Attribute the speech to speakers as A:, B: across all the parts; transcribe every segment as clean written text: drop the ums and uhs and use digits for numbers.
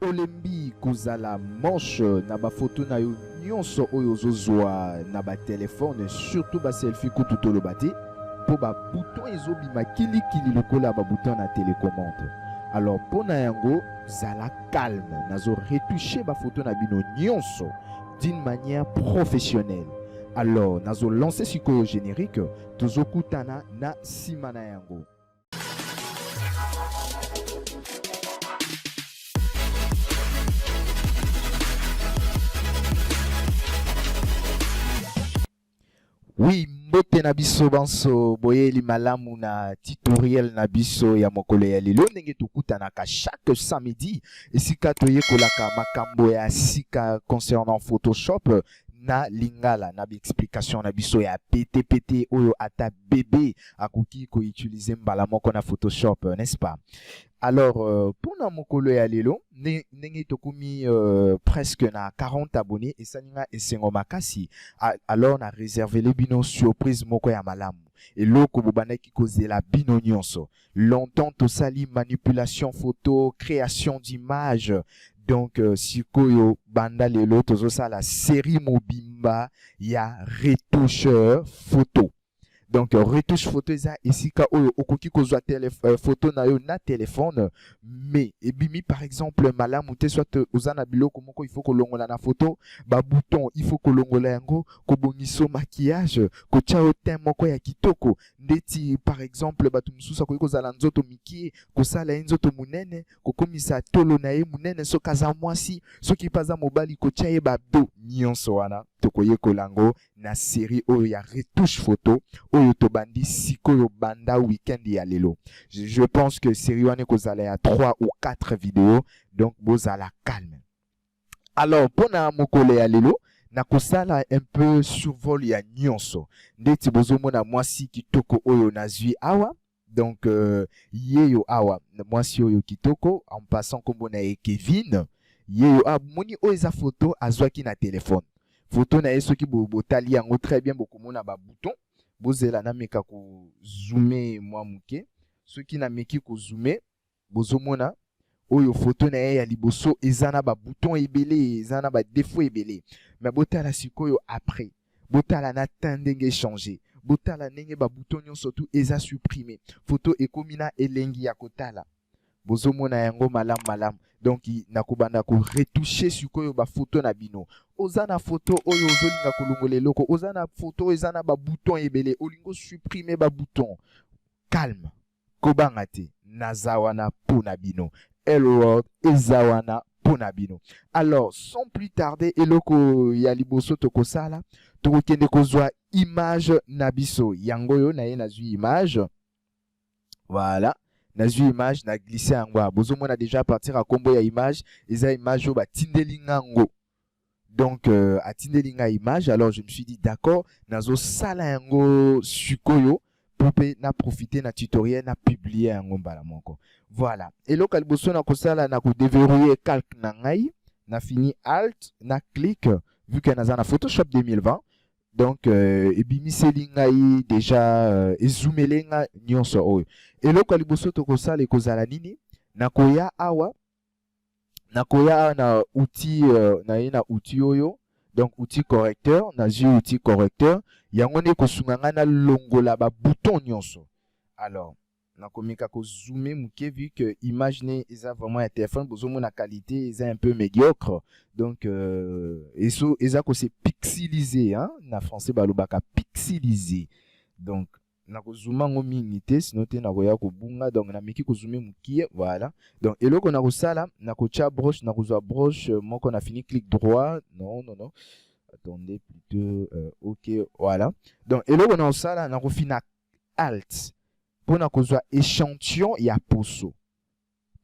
A: olembi kozala manche na bafoto na yo nyonso oyo ozozwa na batelefone, surtout baselfie kutu toloba te mpo babouton ezobima kilikili lokola babouton na télécommande. Alors mpo na yango zala calme, nazo retoucher bafoto na bino nyonso d'une manière professionnelle. Alors nazo lancer sikoyo générique tozokutana na nsima na yango. Oui, mbote na biso banso boyeli malamu na tutoriel na biso ya mokolo ya lelo ndenge tokutanaka chaque samedi esika toyekolaka makambo ya sika concernant Photoshop na lingala na explication na biso ya PTPT oyo ata bébé akoki ko utiliser mbala moko na Photoshop, n'est-ce pas? Alors, pour na mokolo ya lelo, ndenge tokumi presque na 40 abonnés et salinga esengo makasi. Alors, na réservé les bino surprise moko ya malamu. Et loko bobandaki kozela bino nyonso. Longtemps tosali manipulation photo, création d'images. Donc, sikoyo banda lelo tozosala série mobimba ya retoucheur photo. Donc retouche photo eza esika oyo okoki kozwa photo na yo na téléphone, mais ebimi par exemple malamu te soit ozana biloko moko il faut kolongola na photo ba bouton il faut kolongola yango kobongiso maquillage kotia o teint moko ya kitoko ndeti par exemple batu mususu akoki kozala nzoto mikie kosala nzoto munene kokomisa tolo na ye munene sokaza mwasi soki paza mobali kotia ye bado nyonso wana tokoyekola yango na série oyo ya retouche photo oyo tobandi sikoyo banda weekend ya lelo. Je pense que série wana kozala ya 3 ou 4 vidéos, donc bozala calme. Alors pona mokolo ya lelo nakosala un peu survol ya nyonso ndeti bozomona mwasi kitoko oyo nazwi awa. Donc yeyo awa mwasi oyo kitoko en passant kombo na ye Kevin yeyo moni oyo eza photo azwaki na téléphone. Photo na ye soki botali yango très bien bokomona ba bouton bozela na meka ko zoomer mwa muke soki na meki ko zoomer bozomona oyo photo na ye ya liboso eza na ba bouton ebele eza na ba défaut ebele mais botala sikoyo après botala na tendenge changer botala ndenge ba bouton nyonso tout eza supprimer photo ekomi na elengi ya kotala bozomona yango malamu. Donc nakobanda ko retoucher sikoyo ba photo na bino ozana photo oyo ozolinga kolongola eloko ozana photo ezana ba bouton ebele olingo supprimer ba bouton calme kobanga te nazawana pona bino Elrod ezawana pona bino. Alors sans plus tarder eloko ya liboso tokosala tokokende kozwa image na biso yango yo na ye nazwi image voilà. Nazwi image na glissé yango bozomona déjà à partir à combo ya image eza image oyo batindelinga ngo donc atindelinga image. Alors je me suis dit d'accord nazo sala yango sikoyo pour na profiter na tutoriel na publier yango mbala moko. Voilà eloko ya liboso na kosala na ko déverrouiller calque na ngai na fini alt na clic vu que naza na Photoshop 2020. Donc ebimiseli ngai déjà ezumelenga nyonso oyo eloko liboso tokosala ekozala nini nakoya awa na outil na outil oyo donc outil correcteur nazwi outil correcteur yango nde kosunga ngai na longola ba bouton nyonso. Alors nakomika ko zoomer muke vu que image ne eza vraiment ya téléphone bozomona qualité eza un peu médiocre donc eza ko se pixeliser hein na français balobaka pixeliser donc nako zooma ngo mingi te sinon te nakoya ko bunga donc na miki ko zoomer mukie voilà. Donc eloko nako sala nako tia broche nako zwa broche moko na fini clic droit non attendez plutôt OK voilà. Donc eloko nako sala nako fina alt pona kozwa échantillon ya poso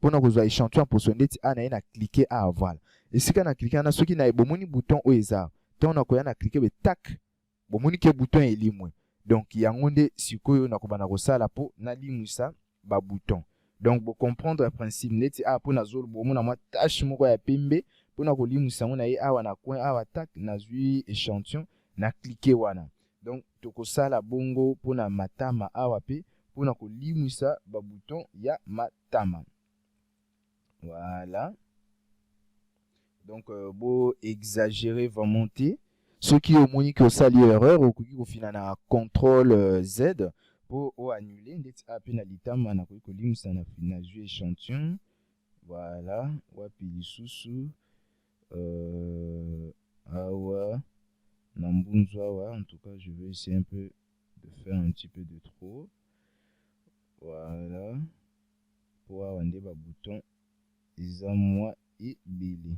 A: pona kozwa échantillon ya poso ndeti ana na cliquer à voilà esika na cliquer na soki na bomoni bouton oyo eza to na koya na cliquer be tac bomoni ke bouton elimwe donc yango nde sikoyo na kobana kosala po na limwisa ba bouton. Donc bo comprendre le principe ndeti pona zolo bomona mwa tâche moko ya pembe pona ko limwisa ngo na ye awa na coin awa tac nazwi échantillon na cliquer wana. Donc tokosala bongo pona matama awa pe pona kolimwisa ba bouton ya matama. Voilà. Donc beau exagérer vraiment te ce qui au moins que ça erreur au final na contrôle Z pour annuler ndeti apena litama na ko limsa na jeu échantillon. Voilà, wapi lisusu awa na mbunzu awa. En tout cas je vais essayer un peu de faire un petit peu de trop. Voilà, pour avoir un débat bouton eza moi et Billy.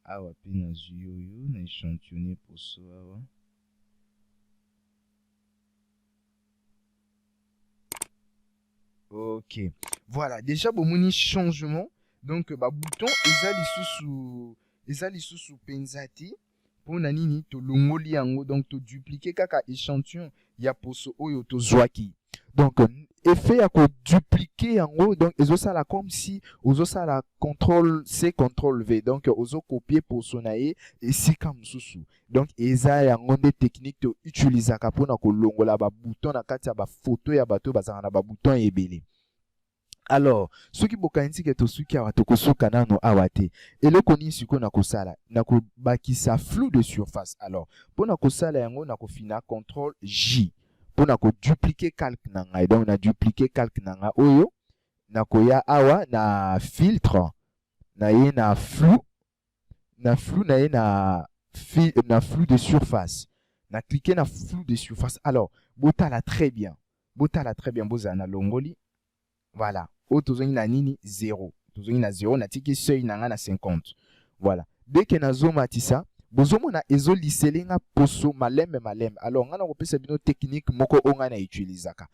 A: Awa pe na zuyoyo na échantillonné pour ça awa. Ok, voilà, déjà bomoni changement. Donc bouton eza lisusu penza te mpona nini tolongoli yango, donc toduplike kaka échantillon ya poso oyo tozwaki. Donc effet ya koduplike yango, donc ezosala comme si ozosala contrôle C contrôle V, donc ozocopier poso na ye esika mosusu. Donc eza yango nde technique toutilisaka mpona kolongola babouton na kati ya bafoto ya bato bazala na babouton ebele. Alors soki bokanisi ke tosuki awa tokosuka nano awa te, eloko nini sikoyo na kosala na kobakisa flou de surface. Alors mpona kosala yango na kofina contrôle J mpona koduplike calque na ngai. Donc na duplike calque na ngai oyo na koya awa na filtre na ye na flou na ye na flou de surface, na cliquer na flou de surface. Alors botala très bien bozala na longoli. Voilà, o tozongi na nini 0, tozongi na 0 na tiki seuil na nga na 50. Voilà, dès que nazomatisa bozomona ezoliseli nga poso malembe. Alors nga na kopesa bino technique moko o nga na utilisaka.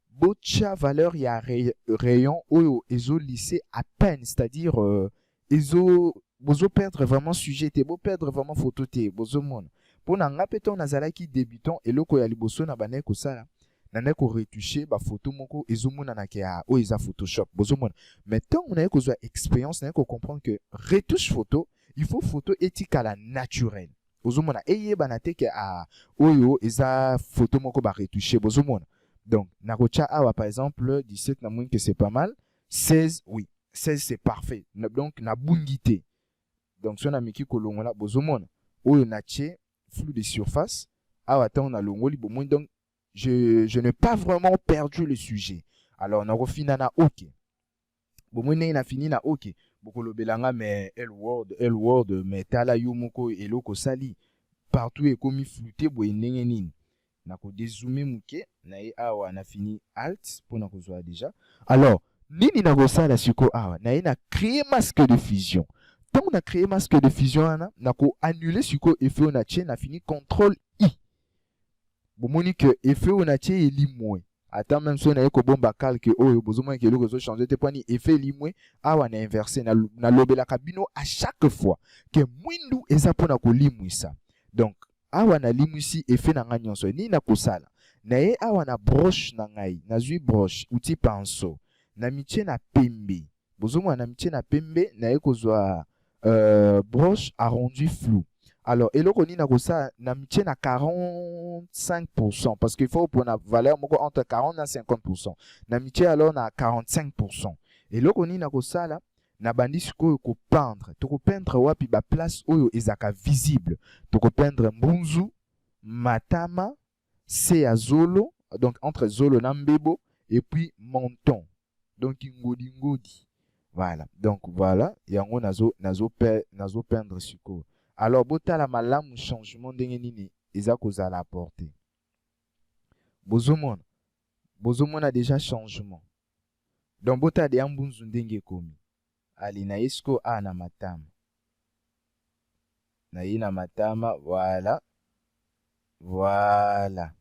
A: Botia valeur ya rayon oyo ezolise à peine, c'est-à-dire bozo perdre vraiment sujet te, bo perdre vraiment photo te, bozomona. Pona nga peto nazalaki débutant eloko ya liboso na bane kosala nana ko retoucher ba photo moko ezomona na ke a o eza Photoshop bozomona. Mais tant on a kozwa expérience na ko comprendre que retouche photo, il faut photo etikala naturel bozomona, eyeba na te ke a oyo eza photo moko ba retoucher bozomona. Donc na kocha awa par exemple 17 na moins que c'est pas mal, 16 oui 16 c'est parfait. Donc na bungité, donc si on a miki kolongola bozomona oyo na tie flou de surface awa ta on a longoli bomoi. Donc je n'ai pas vraiment perdu le sujet. Alors on a refini na OK. Bon na fini na OK. Bokolo belanga mais L-word mais tala yo moko eloko sali partout et comme flouté boye ndenge nini. Na ko dézoomer muke na ye awa na fini alt pour na kozwa déjà. Alors nini na ko sala siko awa na ye na créer masque de fusion. Tant on a créé masque de fusion na ko annuler siko effet on a tient na fini contrôle I. Bomoni que effet on a tie elimwe. Attends même si on a ko bomba calque oyo bozomona ke eloko zo changer te poni effet elimwe awa na inverser na lobela kabino à chaque fois que mwindu eza pona ko limwisa. Donc awa na limwisi effet na nga nyonso ni na kosala na ye awa na broche na ngai na zui broche outil pinceau na mitie na pembe bozomona na mitie na pembe na ye kozwa broche arrondi flou. Alors eloko ni na kosa na mitie na 45% parce qu'il faut pour na valeur moko entre 40 na 50%. Na mitie alors na 45%. Eloko ni na kosala na bandi sikoyo ko peindre, to ko peindre wapi ba place oyo ezaka visible. To ko peindre mbunzu, matama, se ya zolo, donc entre zolo na mbebo et puis menton. Donc ngodi. Voilà. Donc voilà, yango nazo peindre sikoyo. Alors botala malamu changement ndenge nini eza kozala apporter. Bozomona déjà changement. Donc botala de mbunzu ndenge komi. Ali na yesko a na matama. Na ye na matama, voilà. Voilà.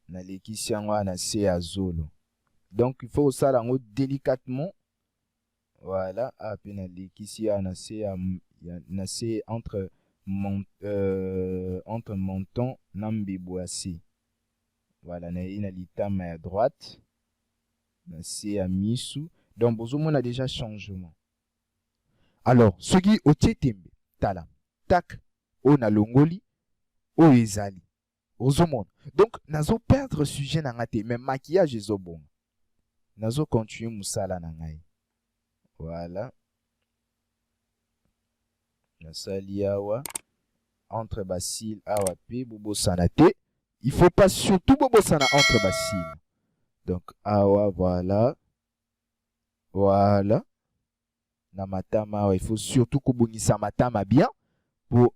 A: Na lekisi yango na se ya zolo. Donc il faut ça lango délicatement. Voilà, a pe na lekisi na se ya na se entre menton na mbeboasi. Voilà, na ye na litama à droite. Na se ya misu. Donc bozomona déjà changement. Alors soki otie tembe tala tac o na longoli o ezali ozomona. Donc nazo perdre sujet na ngate mais maquillage ezobonga. Nazo continuer musala na ngai. Voilà. nasali awa entre basile awa pe bobosana te. Il faut pas surtout bobosana entre basile. Donc awa voilà. Voilà. Na matama awa, il faut surtout kobongisa matama bien pour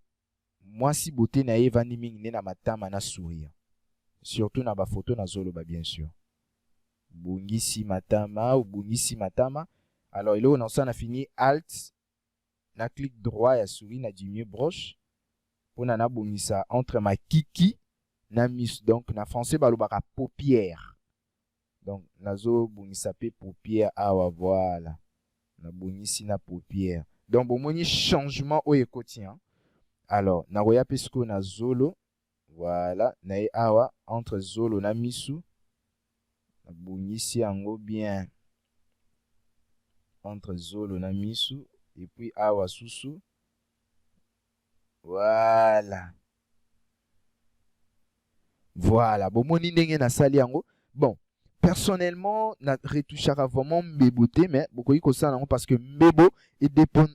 A: moi si beauté na evani mingi na matama na sourire. Surtout na ba photo na zoloba bien sûr. Bongisi matama ou bongisi matama. Alors il est on a fini alt na clic droit ya souris na diminuer broche pour na bongisa entre ma kiki na mis donc na français balobaka paupière. Donc nazo bongisa pe paupière awa voilà. Na bongisi na paupière. Donc bomoni changement au ekotien. Alors na roya pesco na zolo voilà na awa entre zolo na misu na bongisi yango bien entre zolo na misu et puis awa susu voilà bomoni ndenge na sali yango. Bon personnellement na retouchera vraiment mbebo te mais bokoki kosala yango parce que mbebo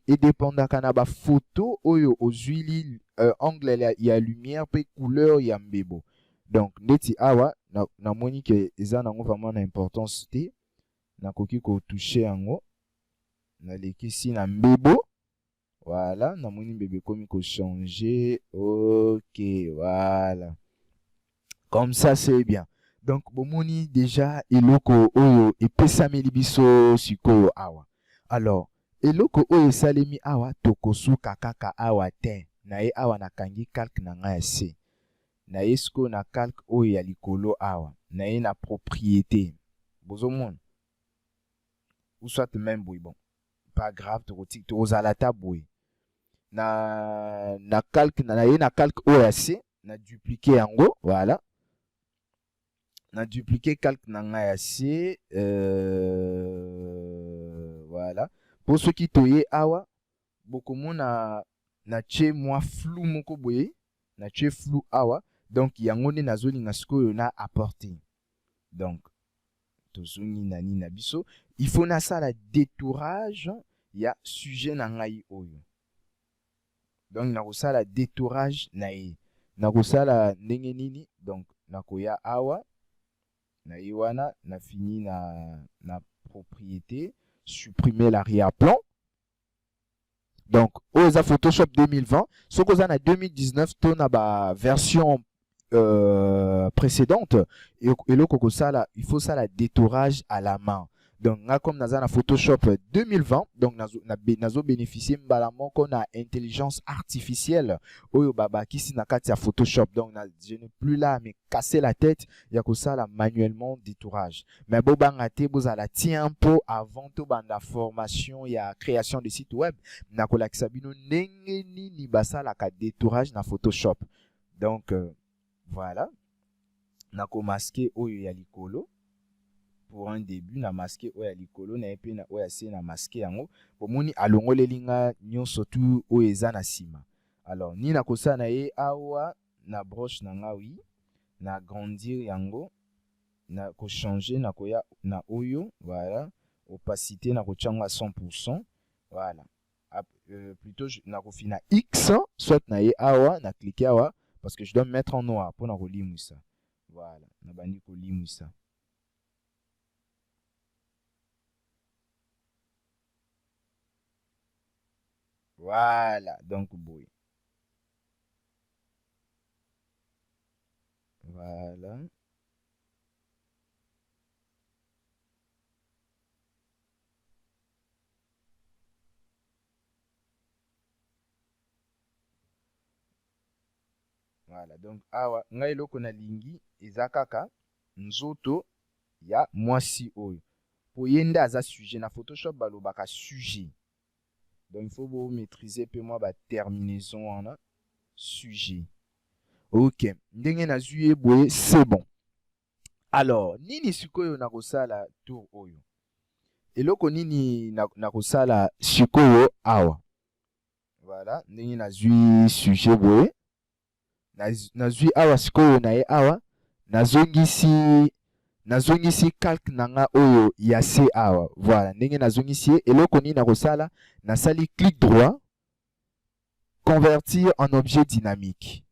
A: edépendaka na ba photo oyo ozwili angle ya lumière pe couleur ya mbebo. Donc ndeti awa na moni ke eza nango vraiment na importance te nakoki kotoucher yango na lekisi na mbebo. Voilà na moni mbebe komi ko changer. OK voilà comme ça c'est bien. Donc bomoni déjà eloko oyo epesameli biso sikoyo awa. Alors eloko oyo salemi awa tokosuka kaka awa te na ye awa nakangi calque na nga ya se na ye sikoyo na calque oyo ya likolo awa na ye na propriété bozomona ou soit même boy bon pas grave tokozala ta boy na calque na ye na calque oyo ya se na dupliquer yango voilà. Na dupliquer calque na nga ya se voilà. Pour ceux qui toye awa bokomona na tche moi flou moko boye na tche flou awa donc yango nde nazolinga sikoyo na apporter. Donc tozongi nani na biso il faut na sala détourage ya sujet na ngai oyo. Donc nakosala détourage na ye nakosala ndenge nini donc nakoya awa na iwana na fini na propriété supprimer l'arrière-plan. Donc oza Photoshop 2020 ce que na 2019 to na ba version précédente et le kokosala il faut ça la détourage à la main. Donc nga comme naza na Photoshop 2020 donc nazo bénéficier mbala moko na intelligence artificielle oyo baba kisi na kati ya Photoshop. Donc je n'ai plus là à me casser la tête ya kosala manuellement détourage. Mais bobanga te bozala tiempo avant to banda formation ya création de site web na kolakisa bino ndenge nini basala ka détourage na Photoshop. Donc voilà nako masquer oyo ya likolo. Pour un début na masqué oya likolo na epe na oya se na masqué yango bomoni alongolelinga nyonso tu oyo eza na sima. Alors ni na kosa na ye awa na broche na nga wi na agrandir yango na ko changer na koya na oyo voilà opacité na ko changa 100%. Voilà plutôt na ko fina X soit na ye awa na cliquer awa parce que je dois me mettre en noir pour na ko limwisa. Voilà na bandi ko limwisa. Voilà, donc boy. Voilà. Voilà, donc awa ngai loko na lingi ezakaka nzoto ya mwasi oyo. Po yende aza sujet na Photoshop balobaka sujet. Donc, il faut vous maîtriser peu moi ba terminaison en sujet. Ok. Ndenge na zuye boye, c'est bon. Alors, nini sikoyo na kosala tour oyo. Eloko nini na kosala sikoyo awa. Voilà. Ndenge na zui sujet boye. Na zui awa sikoyo na ye awa. Nazongisi calque nanga oyo ya se awa. Voilà, ndenge nazongisi eloko nini na kosala nasali clic droit convertir en objet dynamique.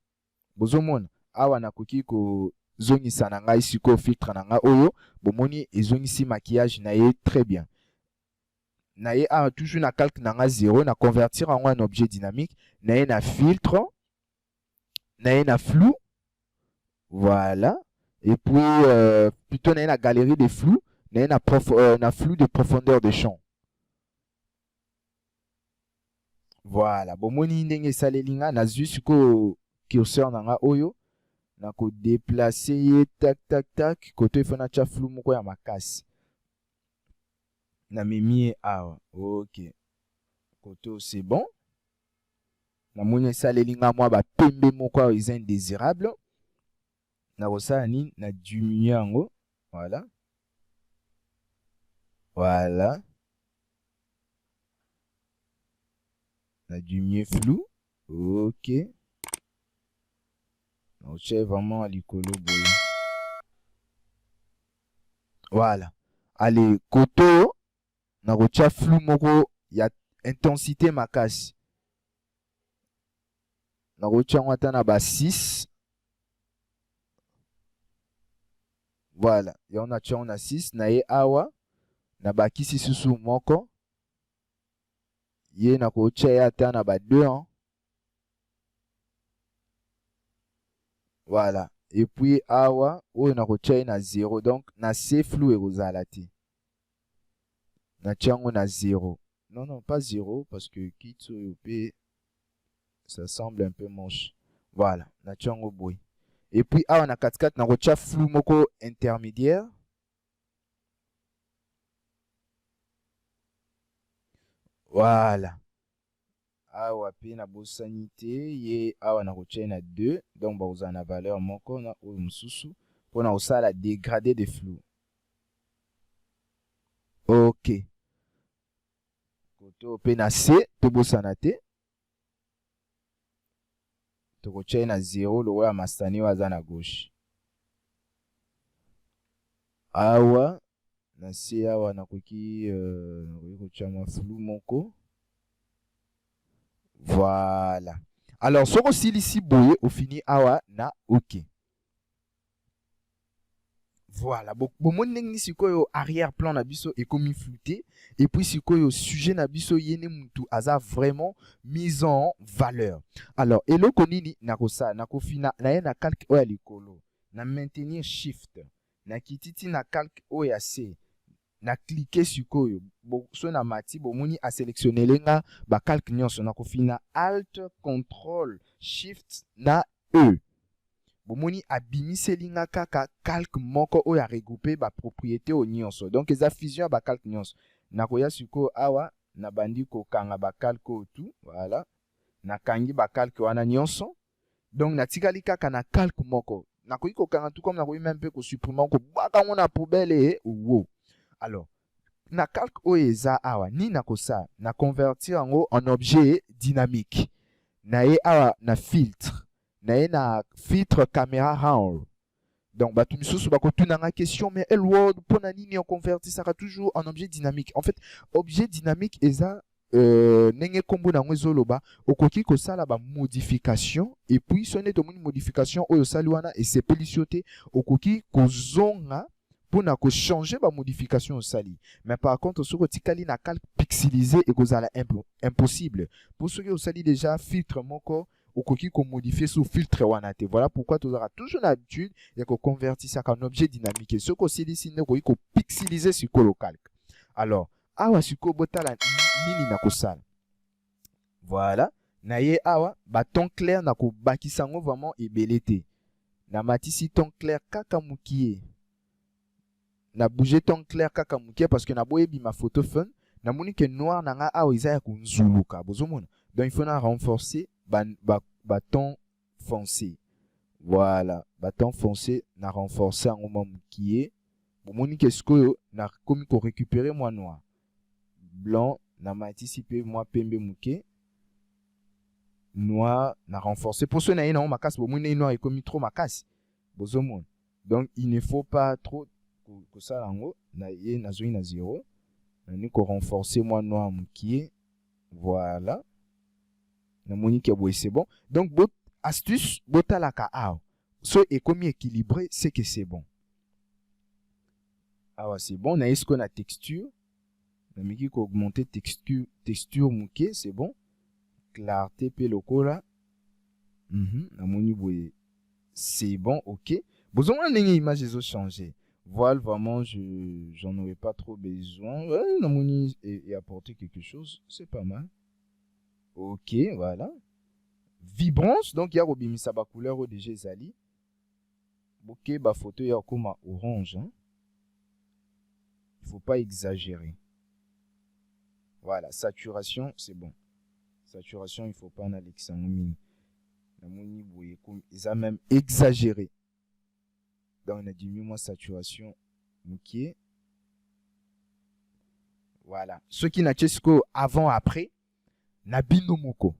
A: Bozomona awa nakoki ko zongisa na ngai siko filtre na ngai oyo bomoni ezongisi maquillage na ye très bien. Na ye awa toujours na calque na ngai 0 na convertir en objet dynamique, na ye na filtre, na ye na flou. Voilà. Et puis plutôt na ye na galerie de flou, na ye na flou de profondeur de champ. Voilà. Bomoni ndenge salelinga na zwi siko curseur na nga oyo na ko déplacer ye tac tac tac côté fona cha flou moko ya makasi. Na mimi awa. OK. Côté c'est bon. Na moni salelinga moi ba pembe moko is indésirable. Na kosala nini na diminuer yango. Voilà. Voilà. Na diminuer flou. OK. On cherche vraiment à l'icolo boy. Voilà. Allez, koto na rocha flou moko ya intensité makasi. Na rocha ngata na ba 6. Voilà, ya on a 6 na ye awa na ba kisi susu moko. Ye na rocha ya ta na ba 2 hein. Voilà. Et puis awa oyo na rocha na 0 donc na C flou ekozala te. Na tiango na 0. Non, pas 0 parce que kitso yopé ça semble un peu moche. Voilà, na tiango boy. Et puis awa na 4-4 na rocha flou moko intermédiaire. Voilà. Awa pe na bosanité ye awa na rocha na 2 donc ba uza na valeur moko na oyo mususu pour na osala dégradé de flou. OK. Koto pe na C to bosana te. To rocha na 0 lo ya mastani waza na gauche. Awa na C awa na koki rocha ma flou moko. Voilà. Alors, ce qu'on ici boye au fini awa na OK. Voilà. Bon mon neng sikoyo arrière-plan na biso et comme flouté et puis sikoyo sujet na biso yene mutu aza vraiment mise en valeur. Alors, eloko nini nakosa nakofina na ye na calque oya likolo na maintenir shift na kititi na calque oya C na cliquer sikoyo so na mati bomoni a sélectionner lenga ba calque nyonso na kofina alt contrôle shift na E bomoni abimise linga kaka calque moko oyo a regrouper ba propriété o nyonso donc eza fusion ba calque nyonso na koya sikoyo awa na bandi ko kanga ba calque tout voilà na kangi ba calque wana nyonso donc na tikali kaka na calque moko na koyi ko kanga tout comme na koyi même peu ko supprimer ko baka ngona poubelle et wow. Alors, na calque oeza awa ni na kosa na convertir en objet dynamique. Na ye awa na filtre. Na ye na filtre caméra RAW. Donc batu misusu bakotuna nga question mais Elword pona nini on convertit ça toujours en objet dynamique. En fait, objet dynamique eza nenge kombo na ngezoloba okoki ko sala ba modification et puis sonné to modification oyo sali wana et c'est pelicioté okoki ko zonga pour na ko changer ba modification au sali. Mais par contre ce que tikali na calque pixelisé et kozala impossible. Pour ceux qui au sali déjà filtre moko okoki ko modifier sous filtre wana te. Voilà pourquoi tu auras toujours l'habitude de convertir ça en objet dynamique. Et ce que c'est ici ne ko pixeliser sur le calque. Alors, awa siko botala nini na kosala. Voilà, na ye awa ba ton clair na ko bakisango vraiment ebelete. Na matisi ton clair kaka mukie. Na bouger ton clair kaka mukie parce que na boyebi ma photo fun na moni que noir na nga awa isa ya kunzuluka bozomona. Donc il faut na renforcer bâton foncé. Voilà, bâton foncé na renforcer en mukie. Bomoni que ce que na komi ko récupérer moi noir. Blanc na matisi pe moi pembe mukie. Noir na renforcer. Pour ceux na yena makas bomoni noir et komi trop makas. Bozomona. Donc il ne faut pas trop que ça lango na ye na zoi na 0 na ni ko renforcer moi noir mukie. Voilà na moni ke boye c'est bon. Donc astuce botala ka awa so ekomi équilibré, c'est que c'est bon. Ah ouais, c'est bon. On a ce qu'on a texture. On a augmenter texture mouké, c'est bon. Clarté pe lokola. C'est bon, ok. Besoin d'une image ils ont changé. Voilà, vraiment, j'en aurais pas trop besoin. Ouais, et apporter quelque chose, c'est pas mal. Ok, voilà. Vibrance, donc il y a Robimisa ba couleur au DG Zali. Ok, ba photo il y a comme orange. Hein. Il faut pas exagérer. Voilà, saturation, c'est bon. Saturation, il faut pas en alexandre. Ils ont même exagéré. Donc, on a diminué moins saturation. Ok. Voilà. Ce qui n'a pas avant, après, Nabino Moko.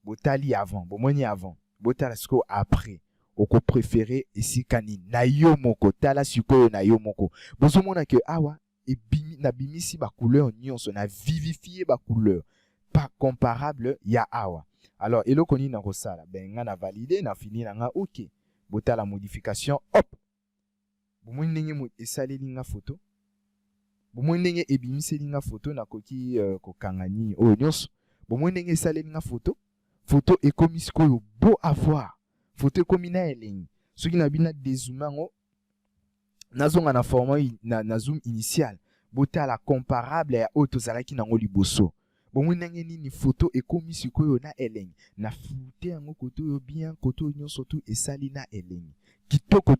A: Botali avant. Bomoni avant. Botala sko après. Oko préféré ici kani. Nayo Moko. Tala suko Nayo Moko. Bozomona que awa. Et nabimisi ba couleur nyonso. Na vivifié ba couleur. Pas comparable ya awa. Alors, elo koni na rosala. Ben, nga na validé, na fini na nga ok. Bota la modification, hop. Bomoni ndenge esali linga photo. Bomoni ndenge ebimise linga photo na koki kokangani o nyonso. Bomoni ndenge esali linga photo. Photo ekomi sikoyo beau à voir. Photo ekomi na elengi. Soki na bina dézoomer ngo nazonga na format na zoom initial. Bota la comparable ya auto zalaki nango liboso. Bon ndenge nini photo ekomi sikoyo na elengi na flute yango koto yo bien koto nyonso tu esali na elengi kitoko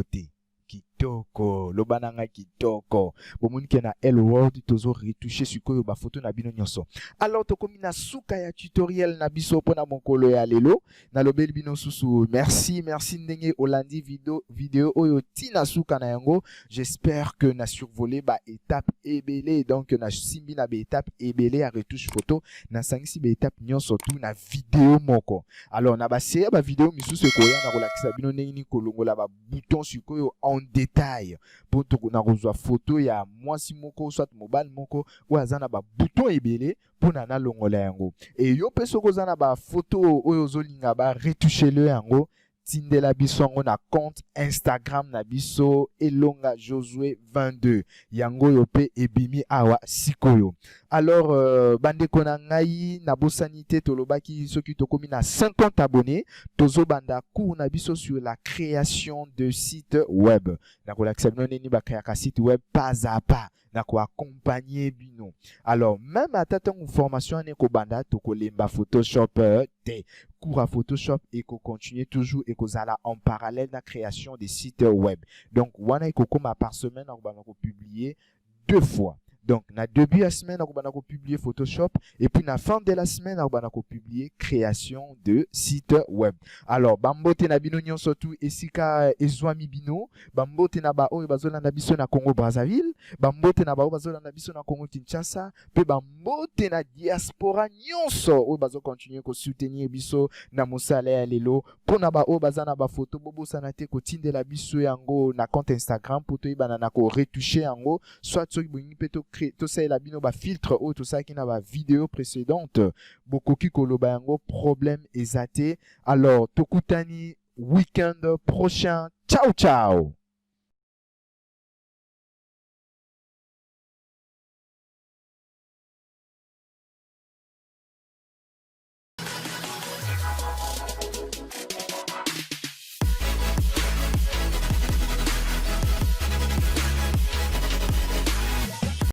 A: te kitoko lobananga kitoko bomoni ke na L World tozo retoucher sikoyo ba photo na bino nyonso. Alors tokomi na suka ya tutoriel na biso pona mokolo ya lelo na lobeli bino susu. Merci ndenge olandi vidéo oyo tina suka na yango. J'espère que na survolé ba étape ebele, donc na simbi na ba étape ebele à retouche photo na sangisi ba étape nyonso tu na vidéo moko. Alors na ba série ba vidéo misusu koya na kolakisa bino ndenge ni kolongola ba bouton sikoyo en détail pour na kozwa photo ya mwasi moko soit mobile moko ou azana ba bouton ebele pour na longola yango. Et yo peso kozana ba photo oyo zolinga ba retoucher le yango tindela biso yango na compte Instagram na biso Elonga Josué 22 yango yo pe ebimi awa sikoyo. Alors bande na ngai na bosanité tolobaki soki tokomi na 50 abonnés tozo banda cours na biso sur la création de site web. Na kolakisa bino nini ba créer site web pas à pas na ko accompagner bino. Alors même à tatango formation ne ko banda to ko lemba Photoshop te cours à Photoshop et ko continuer toujours et ko zala en parallèle la création des sites web. Donc wana ko comme par semaine on va publier 2 fois. Donc, na début de la semaine, on va publier Photoshop. Et puis, na fin de la semaine, on va publier création de site web. Alors, bambote na bino nyon surtout, esika ezwami bino. Bambote na ba oyo bazola na biso na Congo Brazzaville. Bambote na ba oyo bazola na biso na Congo Kinshasa. Pe bambote na diaspora nyonso oyo bazo continuer ko soutenir biso na mosala ya lelo. Po na ba oyo bazana ba photo bobo sanate ko tindela biso yango na compte Instagram pour to ibana na ko retoucher yango. Soit soki bongi peto tout ça la bino ba filtre ou tout ça qui n'a ba vidéo précédente beaucoup qui koloba yango problème ezaté. Alors tokutani week-end prochain, ciao ciao.